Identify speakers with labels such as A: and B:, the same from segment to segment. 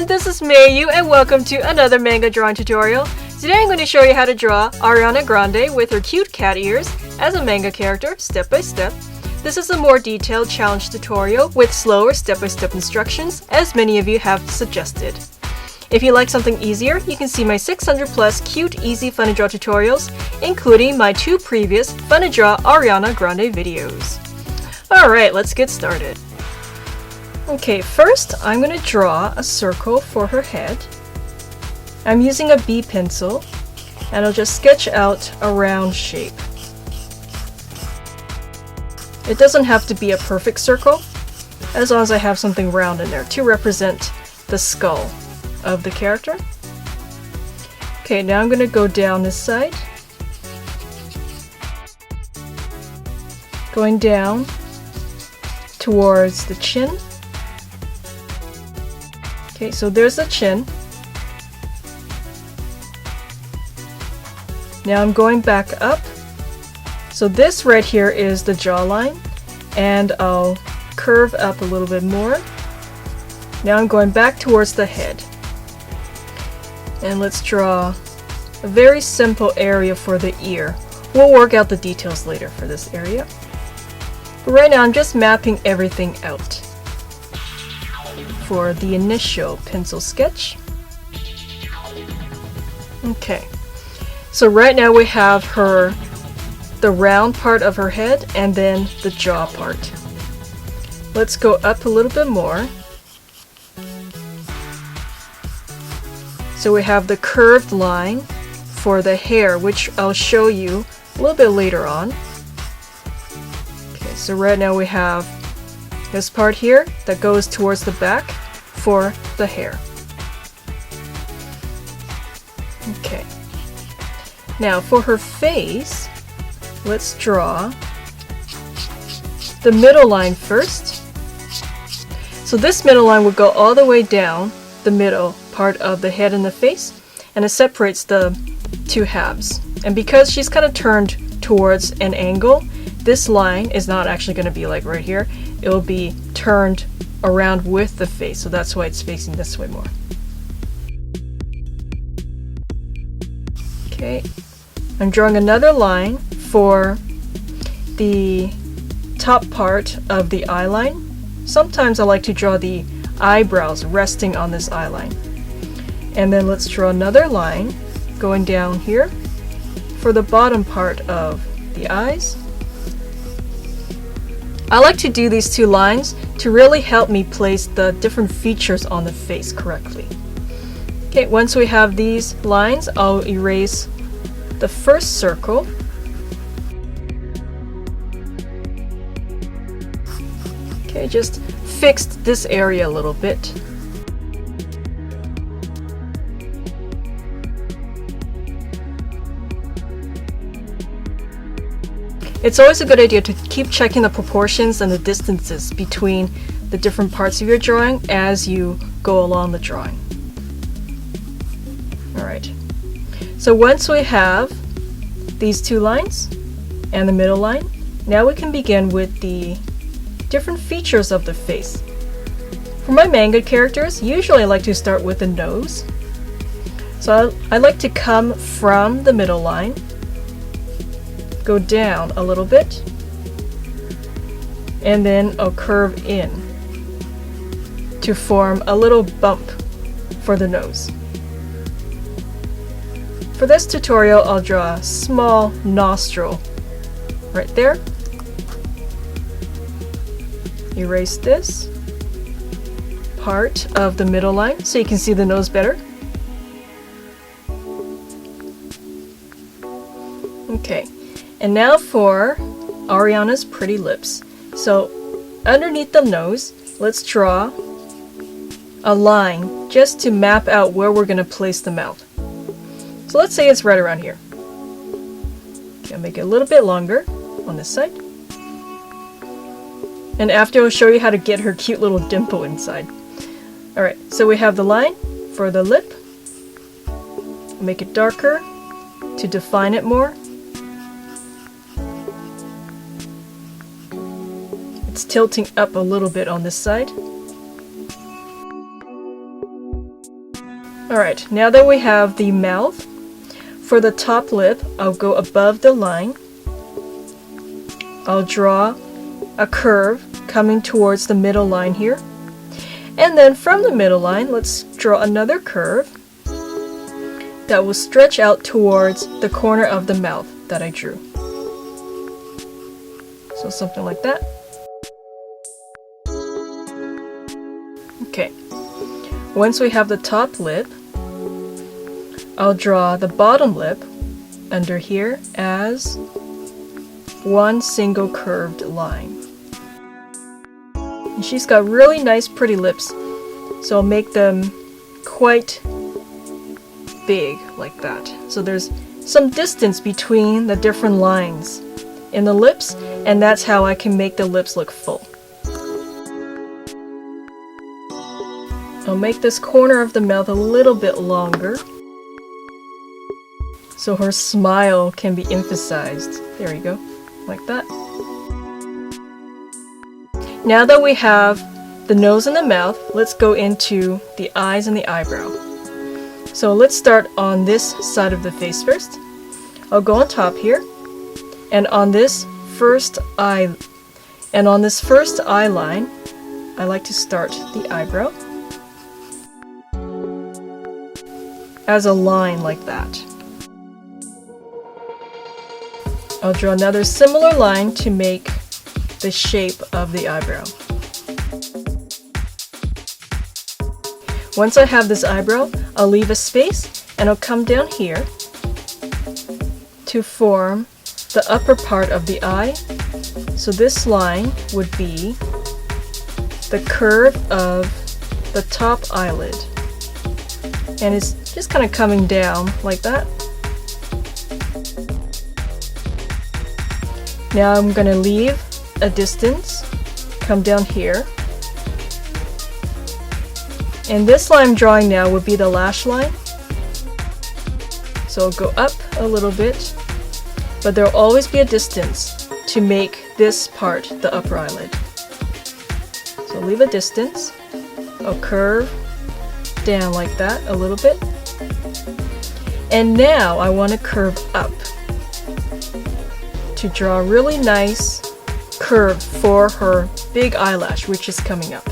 A: everyone, this is Mei Yu and welcome to another manga drawing tutorial. Today I'm going to show you how to draw Ariana Grande with her cute cat ears as a manga character, step by step. This is a more detailed challenge tutorial with slower step-by-step instructions, as many of you have suggested. If you like something easier, you can see my 600 plus cute, easy Fun2draw tutorials, including my 2 previous Fun2draw Ariana Grande videos. Alright, let's get started. Okay, first I'm going to draw a circle for her head. I'm using a B pencil, and I'll just sketch out a round shape. It doesn't have to be a perfect circle, as long as I have something round in there to represent the skull of the character. Okay, now I'm going to go down this side, going down towards the chin. Okay, so there's the chin. Now I'm going back up. So this right here is the jawline, and I'll curve up a little bit more. Now I'm going back towards the head. And let's draw a very simple area for the ear. We'll work out the details later for this area. But right now I'm just mapping everything out for the initial pencil sketch. Okay, so right now we have the round part of her head and then the jaw part. Let's go up a little bit more. So we have the curved line for the hair, which I'll show you a little bit later on. Okay, so right now we have this part here that goes towards the back for the hair. Okay. Now for her face, let's draw the middle line first. So this middle line would go all the way down the middle part of the head and the face, and it separates the two halves. And because she's kind of turned towards an angle, this line is not actually going to be like right here. It will be turned around with the face, so that's why it's facing this way more. Okay, I'm drawing another line for the top part of the eye line. Sometimes I like to draw the eyebrows resting on this eye line. And then let's draw another line going down here for the bottom part of the eyes. I like to do these 2 lines to really help me place the different features on the face correctly. Okay, once we have these lines, I'll erase the first circle. Okay, just fixed this area a little bit. It's always a good idea to keep checking the proportions and the distances between the different parts of your drawing as you go along the drawing. Alright, so once we have these 2 lines and the middle line, now we can begin with the different features of the face. For my manga characters, usually I like to start with the nose. So I like to come from the middle line, go down a little bit, and then I'll curve in to form a little bump for the nose. For this tutorial, I'll draw a small nostril right there. Erase this part of the middle line so you can see the nose better. Okay. And now for Ariana's pretty lips. So underneath the nose, let's draw a line just to map out where we're going to place the mouth. So let's say it's right around here. Okay, I'll make it a little bit longer on this side. And after I'll show you how to get her cute little dimple inside. Alright, so we have the line for the lip. I'll make it darker to define it more. It's tilting up a little bit on this side. Alright, now that we have the mouth, for the top lip, I'll go above the line. I'll draw a curve coming towards the middle line here. And then from the middle line, let's draw another curve that will stretch out towards the corner of the mouth that I drew. So something like that. Okay, once we have the top lip, I'll draw the bottom lip under here as one single curved line. And she's got really nice pretty lips, so I'll make them quite big like that. So there's some distance between the different lines in the lips, and that's how I can make the lips look full. I'll make this corner of the mouth a little bit longer so her smile can be emphasized. There you go, like that. Now that we have the nose and the mouth, let's go into the eyes and the eyebrow. So let's start on this side of the face first. I'll go on top here, and on this first eye line, I like to start the eyebrow as a line like that. I'll draw another similar line to make the shape of the eyebrow. Once I have this eyebrow, I'll leave a space and I'll come down here to form the upper part of the eye. So this line would be the curve of the top eyelid. And it's just kind of coming down like that. Now I'm going to leave a distance, come down here. And this line I'm drawing now would be the lash line. So I'll go up a little bit, but there will always be a distance to make this part the upper eyelid. So leave a distance, I'll curve down like that a little bit. And now I want to curve up to draw a really nice curve for her big eyelash, which is coming up.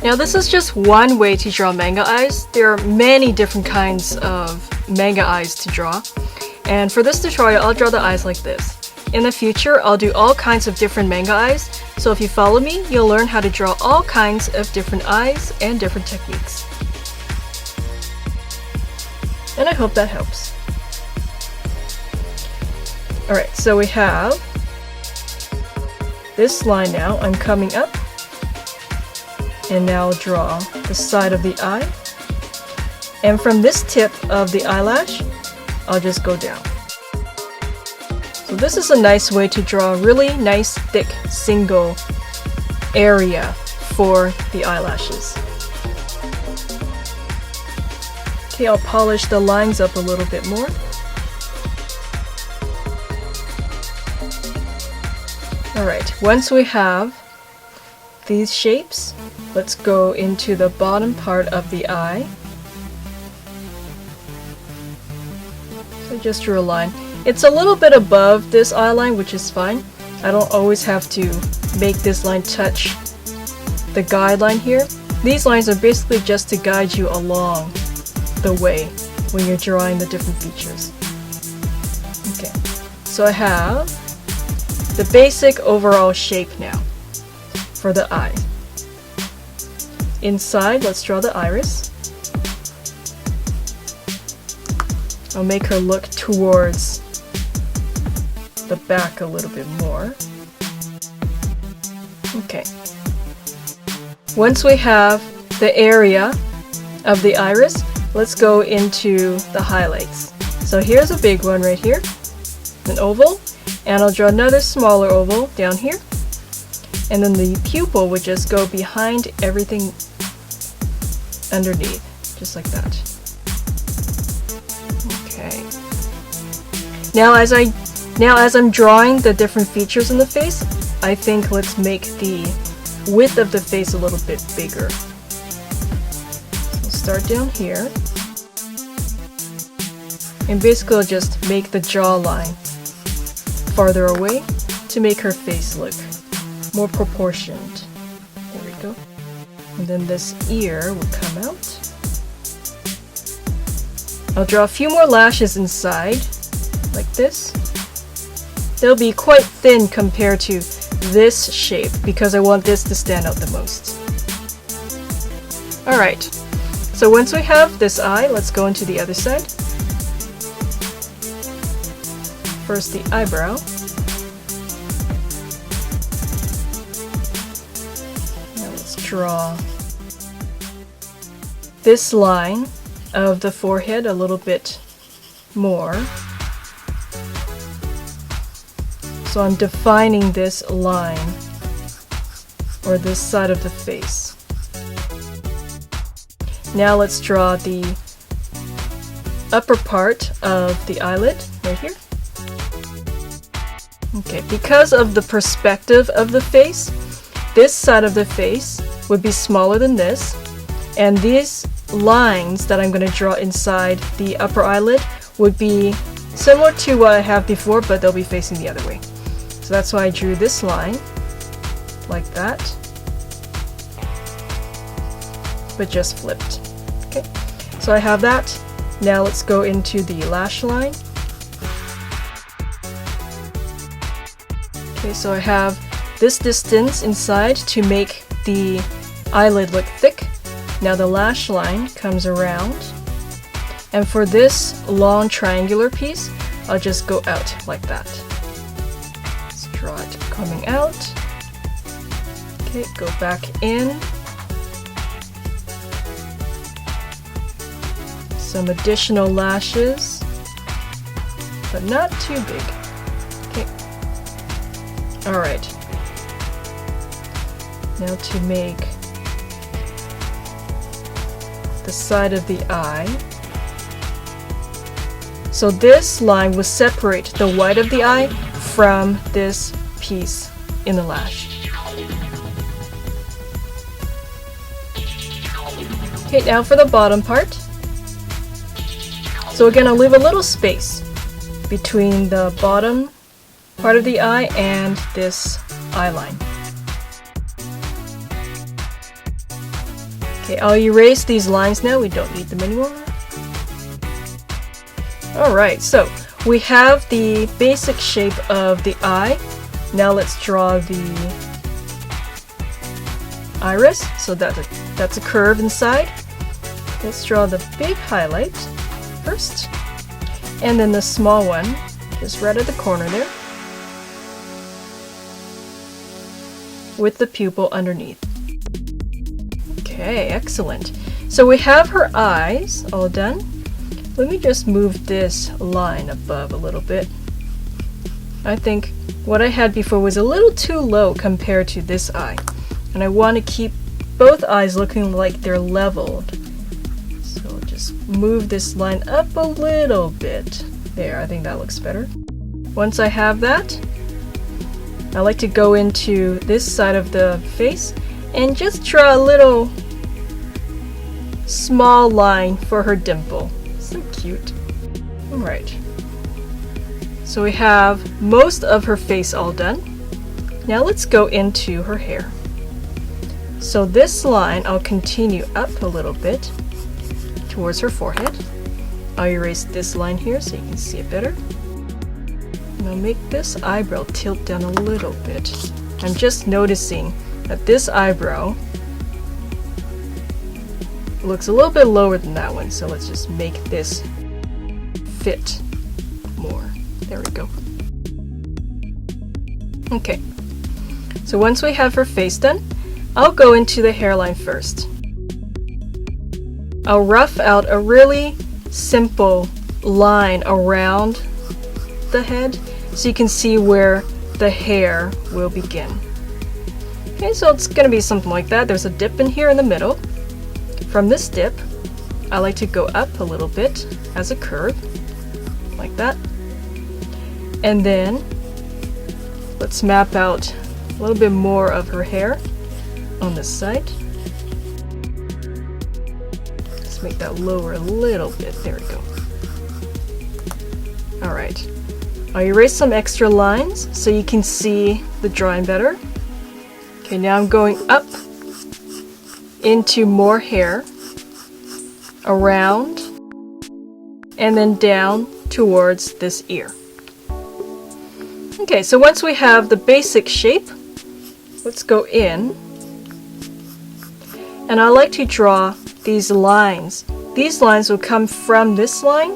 A: Now this is just one way to draw manga eyes. There are many different kinds of manga eyes to draw. And for this tutorial, I'll draw the eyes like this. In the future, I'll do all kinds of different manga eyes. So if you follow me, you'll learn how to draw all kinds of different eyes and different techniques. And I hope that helps. Alright, so we have this line now. I'm coming up. And now I'll draw the side of the eye. And from this tip of the eyelash, I'll just go down. So this is a nice way to draw a really nice thick single area for the eyelashes. Okay, I'll polish the lines up a little bit more. Alright, once we have these shapes, let's go into the bottom part of the eye. So just drew a line. It's a little bit above this eye line, which is fine. I don't always have to make this line touch the guideline here. These lines are basically just to guide you along the way when you're drawing the different features. Okay, so I have the basic overall shape now for the eye. Inside, let's draw the iris. I'll make her look towards the back a little bit more. Okay. Once we have the area of the iris, let's go into the highlights. So here's a big one right here, an oval, and I'll draw another smaller oval down here. And then the pupil would just go behind everything underneath, just like that. Okay. Now as I'm drawing the different features in the face, I think let's make the width of the face a little bit bigger. So start down here. And basically I'll just make the jawline farther away to make her face look more proportioned. There we go. And then this ear will come out. I'll draw a few more lashes inside, like this. They'll be quite thin compared to this shape because I want this to stand out the most. Alright, so once we have this eye, let's go into the other side. First the eyebrow. Now let's draw this line of the forehead a little bit more. So I'm defining this line, or this side of the face. Now let's draw the upper part of the eyelid, right here. Okay, because of the perspective of the face, this side of the face would be smaller than this, and these lines that I'm going to draw inside the upper eyelid would be similar to what I have before, but they'll be facing the other way. So that's why I drew this line, like that, but just flipped. Okay, so I have that. Now let's go into the lash line. Okay, so I have this distance inside to make the eyelid look thick. Now the lash line comes around, and for this long triangular piece, I'll just go out like that. Let's draw it coming out. Okay, go back in. Some additional lashes, but not too big. Okay. Alright. Now to make the side of the eye. So this line will separate the white of the eye from this piece in the lash. Okay, now for the bottom part. So again, I'll leave a little space between the bottom part of the eye and this eye line. Okay, I'll erase these lines now, we don't need them anymore. Alright, so we have the basic shape of the eye. Now let's draw the iris, so that's a curve inside. Let's draw the big highlight first, and then the small one, just right at the corner there, with the pupil underneath. Okay, excellent. So we have her eyes all done. Let me just move this line above a little bit. I think what I had before was a little too low compared to this eye, and I want to keep both eyes looking like they're leveled. So I'll just move this line up a little bit. There, I think that looks better. Once I have that, I like to go into this side of the face and just draw a little small line for her dimple. So cute. Alright. So we have most of her face all done. Now let's go into her hair. So this line I'll continue up a little bit towards her forehead. I'll erase this line here so you can see it better. And I'll make this eyebrow tilt down a little bit. I'm just noticing that this eyebrow looks a little bit lower than that one, so let's just make this fit more. There we go. Okay, so once we have her face done, I'll go into the hairline first. I'll rough out a really simple line around the head so you can see where the hair will begin. Okay, so it's going to be something like that. There's a dip in here in the middle. From this dip, I like to go up a little bit as a curve, like that. And then let's map out a little bit more of her hair on this side. Let's make that lower a little bit. There we go. Alright. I'll erase some extra lines so you can see the drawing better. Okay, now I'm going up into more hair, around, and then down towards this ear. Okay, so once we have the basic shape, let's go in. And I like to draw these lines. These lines will come from this line,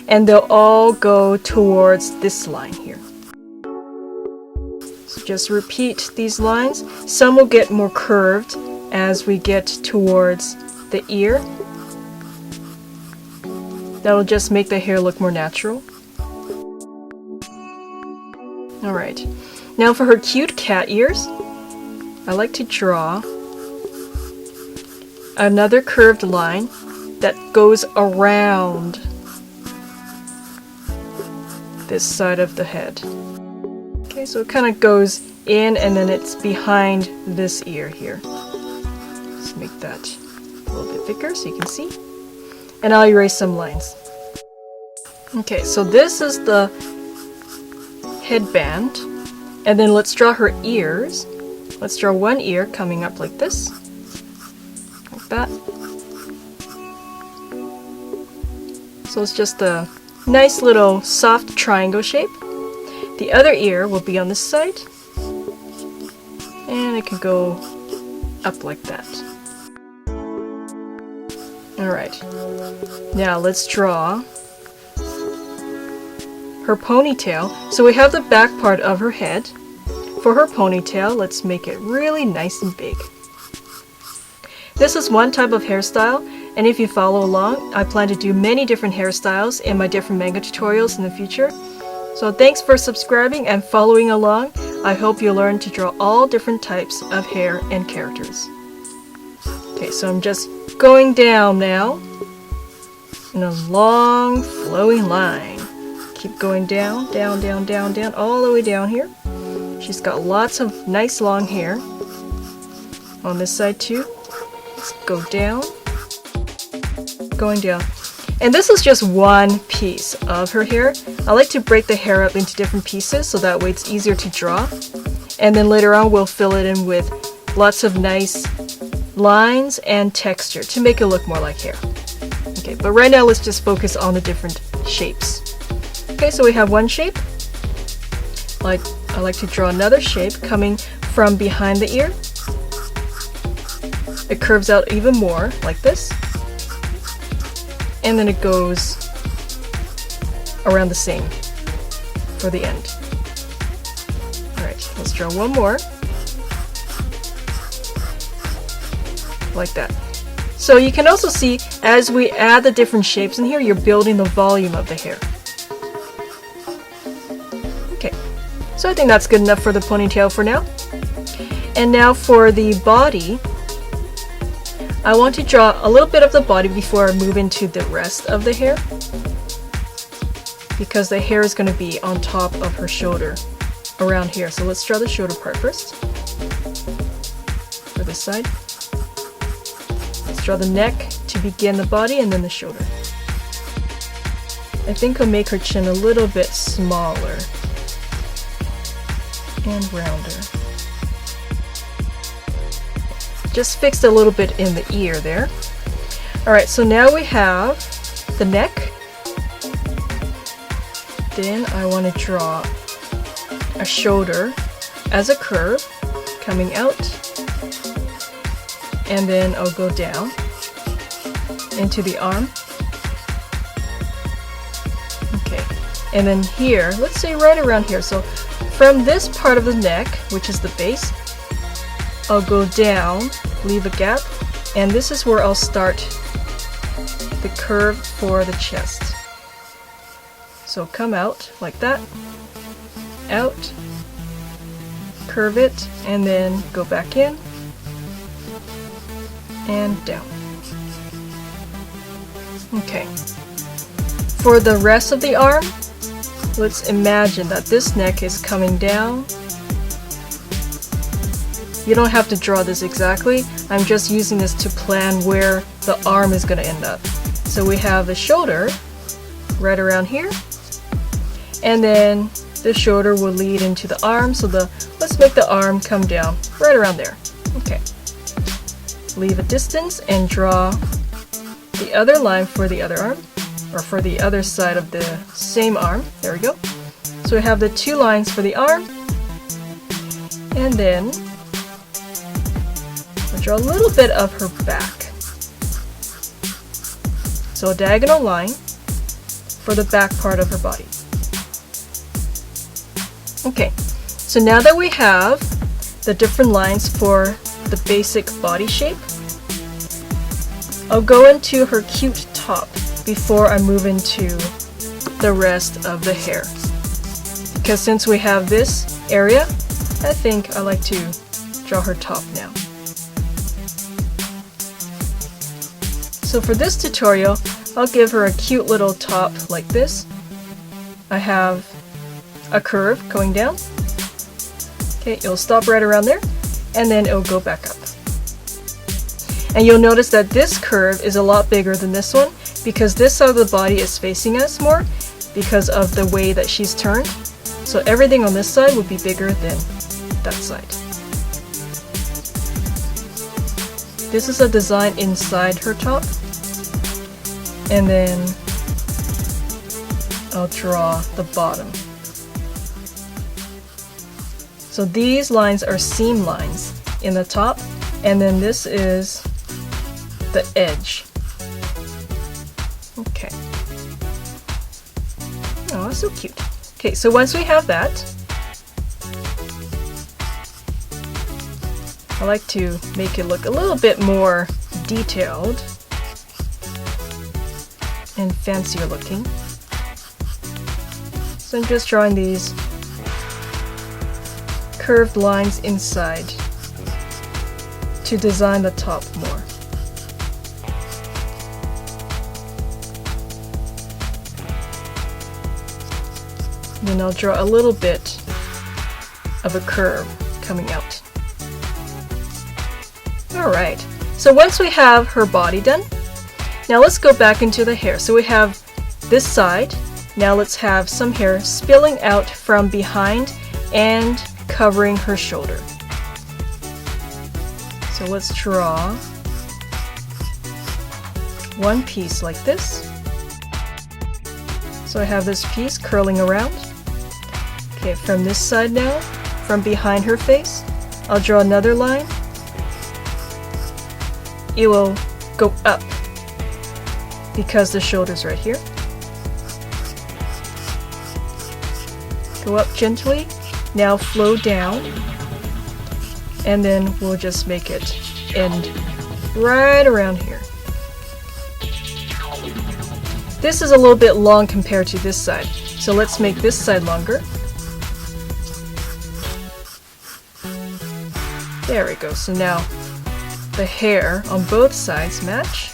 A: and they'll all go towards this line here. So just repeat these lines. Some will get more curved as we get towards the ear. That'll just make the hair look more natural. Alright, now for her cute cat ears, I like to draw another curved line that goes around this side of the head. Okay, so it kind of goes in and then it's behind this ear here. Let's make that a little bit thicker so you can see. And I'll erase some lines. Okay, so this is the headband. And then let's draw her ears. Let's draw one ear coming up like this. Like that. So it's just a nice little soft triangle shape. The other ear will be on this side. And it can go up like that. Alright, now let's draw her ponytail. So we have the back part of her head. For her ponytail, let's make it really nice and big. This is one type of hairstyle, and if you follow along, I plan to do many different hairstyles in my different manga tutorials in the future. So thanks for subscribing and following along. I hope you learn to draw all different types of hair and characters. Okay, so I'm just going down now in a long flowing line. Keep going down, down, down, down, down, all the way down here. She's got lots of nice long hair on this side too. Let's go down, going down. And this is just one piece of her hair. I like to break the hair up into different pieces so that way it's easier to draw. And then later on we'll fill it in with lots of nice lines and texture to make it look more like hair. Okay, but right now let's just focus on the different shapes. Okay, so we have one shape. I like to draw another shape coming from behind the ear. It curves out even more, like this. And then it goes around the same for the end. Alright, let's draw one more. Like that. So you can also see as we add the different shapes in here, you're building the volume of the hair. Okay, so I think that's good enough for the ponytail for now. And now for the body, I want to draw a little bit of the body before I move into the rest of the hair, because the hair is going to be on top of her shoulder around here. So let's draw the shoulder part first for this side. Let's draw the neck to begin the body and then the shoulder. I think I'll make her chin a little bit smaller and rounder. Just fixed a little bit in the ear there. Alright, so now we have the neck. Then I want to draw a shoulder as a curve coming out. And then I'll go down into the arm. Okay, and then here, let's say right around here. So from this part of the neck, which is the base, I'll go down, leave a gap, and this is where I'll start the curve for the chest. So come out like that, out, curve it, and then go back in, and down. Okay. For the rest of the arm, let's imagine that this neck is coming down, You don't have to draw this exactly. I'm just using this to plan where the arm is going to end up. So we have the shoulder right around here, and then the shoulder will lead into the arm. So let's make the arm come down right around there. Okay. Leave a distance and draw the other line for the other arm, or for the other side of the same arm. There we go. So we have the two lines for the arm, and then I'll draw a little bit of her back. So a diagonal line for the back part of her body. Okay, so now that we have the different lines for the basic body shape, I'll go into her cute top before I move into the rest of the hair. Because since we have this area, I think I like to draw her top now. So for this tutorial, I'll give her a cute little top like this. I have a curve going down. Okay, it'll stop right around there, and then it'll go back up. And you'll notice that this curve is a lot bigger than this one because this side of the body is facing us more because of the way that she's turned. So everything on this side would be bigger than that side. This is a design inside her top. And then I'll draw the bottom. So these lines are seam lines in the top, and then this is the edge. Okay. Oh, that's so cute. Okay, so once we have that, I like to make it look a little bit more detailed and fancier looking. So I'm just drawing these curved lines inside to design the top more. Then I'll draw a little bit of a curve coming out. Alright, so once we have her body done, now let's go back into the hair. So we have this side. Now let's have some hair spilling out from behind and covering her shoulder. So let's draw one piece like this. So I have this piece curling around. Okay, from this side now, from behind her face, I'll draw another line. It will go up because the shoulder's right here. Go up gently, now flow down, and then we'll just make it end right around here. This is a little bit long compared to this side, so let's make this side longer. There we go, so now the hair on both sides match.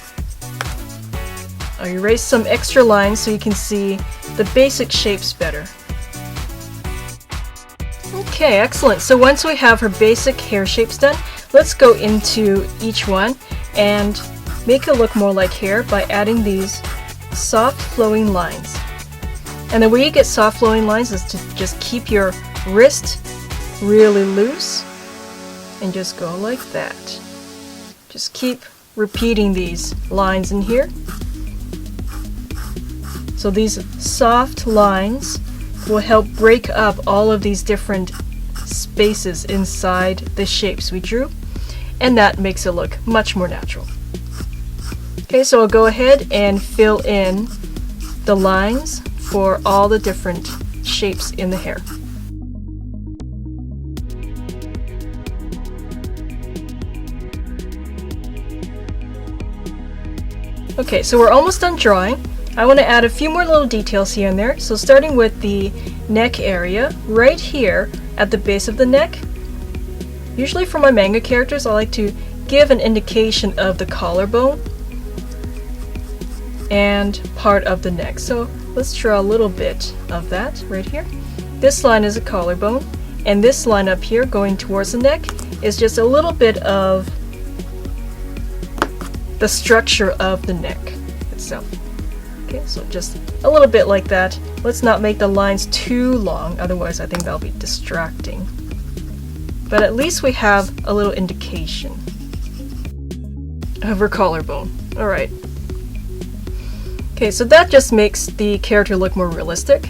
A: I'll erase some extra lines so you can see the basic shapes better. Okay, excellent. So once we have her basic hair shapes done, let's go into each one and make it look more like hair by adding these soft flowing lines. And the way you get soft flowing lines is to just keep your wrist really loose and just go like that. Just keep repeating these lines in here. So these soft lines will help break up all of these different spaces inside the shapes we drew, and that makes it look much more natural. Okay, so I'll go ahead and fill in the lines for all the different shapes in the hair. Okay, so we're almost done drawing. I want to add a few more little details here and there. So starting with the neck area, right here at the base of the neck. Usually for my manga characters, I like to give an indication of the collarbone and part of the neck. So let's draw a little bit of that right here. This line is a collarbone, and this line up here going towards the neck is just a little bit of the structure of the neck itself. Okay, so just a little bit like that. Let's not make the lines too long, otherwise I think that'll be distracting. But at least we have a little indication of her collarbone. Alright. Okay, so that just makes the character look more realistic.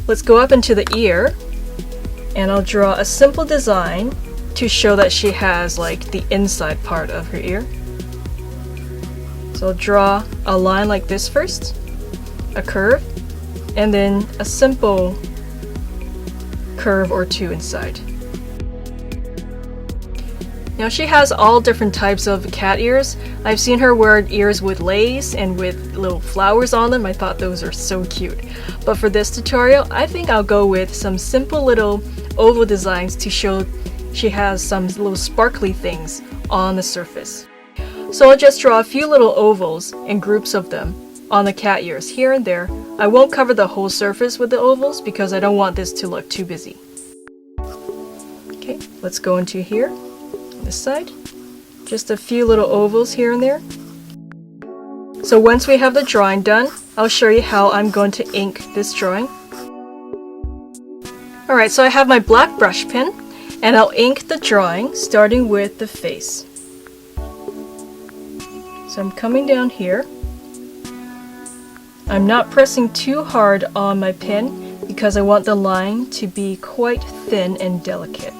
A: Let's go up into the ear, and I'll draw a simple design to show that she has like the inside part of her ear. So I'll draw a line like this first, a curve, and then a simple curve or two inside. Now she has all different types of cat ears. I've seen her wear ears with lace and with little flowers on them. I thought those are so cute. But for this tutorial, I think I'll go with some simple little oval designs to show she has some little sparkly things on the surface. So I'll just draw a few little ovals and groups of them on the cat ears here and there. I won't cover the whole surface with the ovals because I don't want this to look too busy. Okay, let's go into here, on this side. Just a few little ovals here and there. So once we have the drawing done, I'll show you how I'm going to ink this drawing. Alright, so I have my black brush pen, and I'll ink the drawing starting with the face. So I'm coming down here. I'm not pressing too hard on my pen because I want the line to be quite thin and delicate.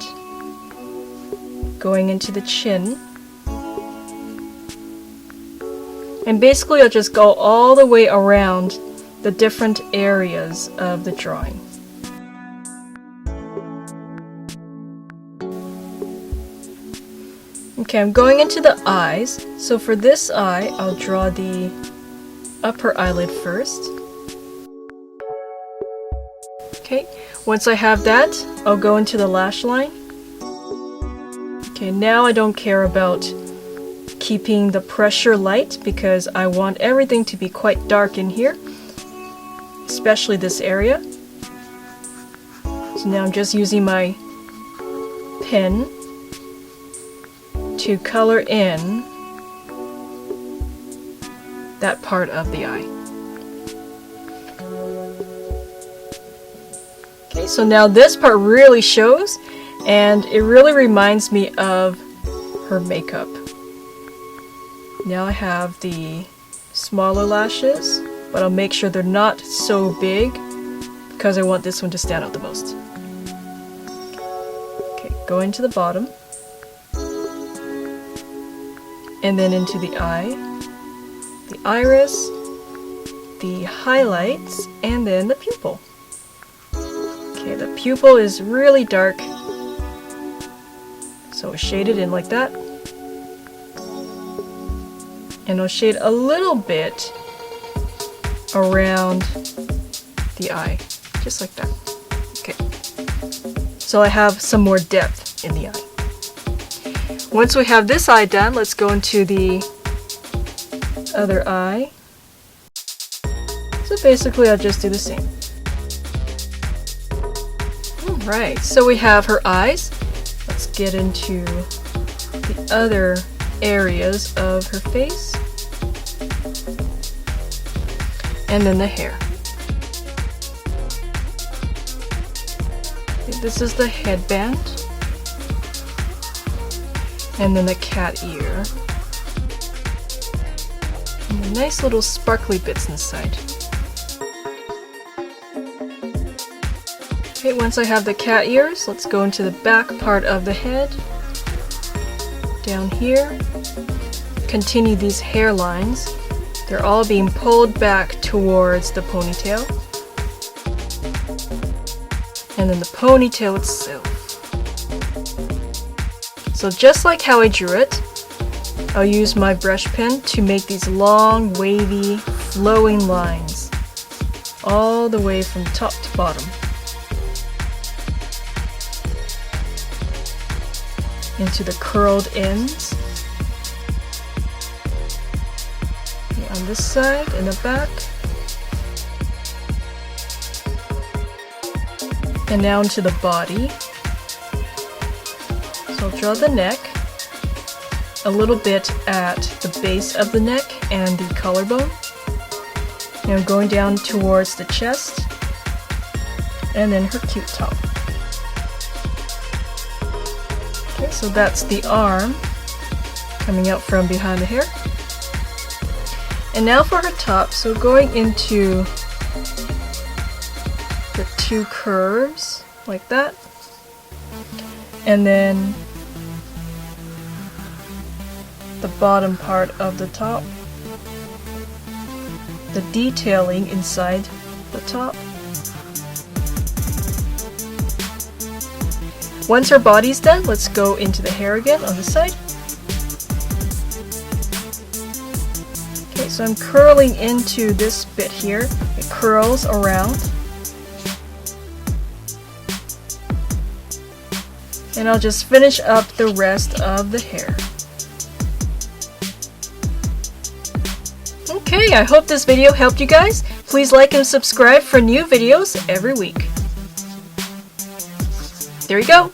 A: Going into the chin. And basically I'll just go all the way around the different areas of the drawing. Okay, I'm going into the eyes. So for this eye, I'll draw the upper eyelid first. Okay, once I have that, I'll go into the lash line. Okay, now I don't care about keeping the pressure light because I want everything to be quite dark in here, especially this area. So now I'm just using my pen to color in that part of the eye. Okay, so now this part really shows, and it really reminds me of her makeup. Now I have the smaller lashes, but I'll make sure they're not so big because I want this one to stand out the most. Okay, go into the bottom. And then into the eye, the iris, the highlights, and then the pupil. Okay, the pupil is really dark, so shade it in like that. And I'll shade a little bit around the eye, just like that. Okay, so I have some more depth in the eye. Once we have this eye done, let's go into the other eye. So basically I'll just do the same. Alright, so we have her eyes. Let's get into the other areas of her face. And then the hair. Okay, this is the headband. And then the cat ear. And the nice little sparkly bits inside. Okay, once I have the cat ears, let's go into the back part of the head. Down here. Continue these hairlines. They're all being pulled back towards the ponytail. And then the ponytail itself. So just like how I drew it, I'll use my brush pen to make these long, wavy, flowing lines all the way from top to bottom. Into the curled ends. Okay, on this side and the back. And now into the body. So I'll draw the neck, a little bit at the base of the neck and the collarbone. And I'm going down towards the chest, and then her cute top. Okay, so that's the arm coming out from behind the hair. And now for her top, so going into the two curves like that, and then the bottom part of the top, the detailing inside the top. Once her body's done, let's go into the hair again on the side. Okay, so I'm curling into this bit here. It curls around. And I'll just finish up the rest of the hair. Okay, I hope this video helped you guys. Please like and subscribe for new videos every week. There you go.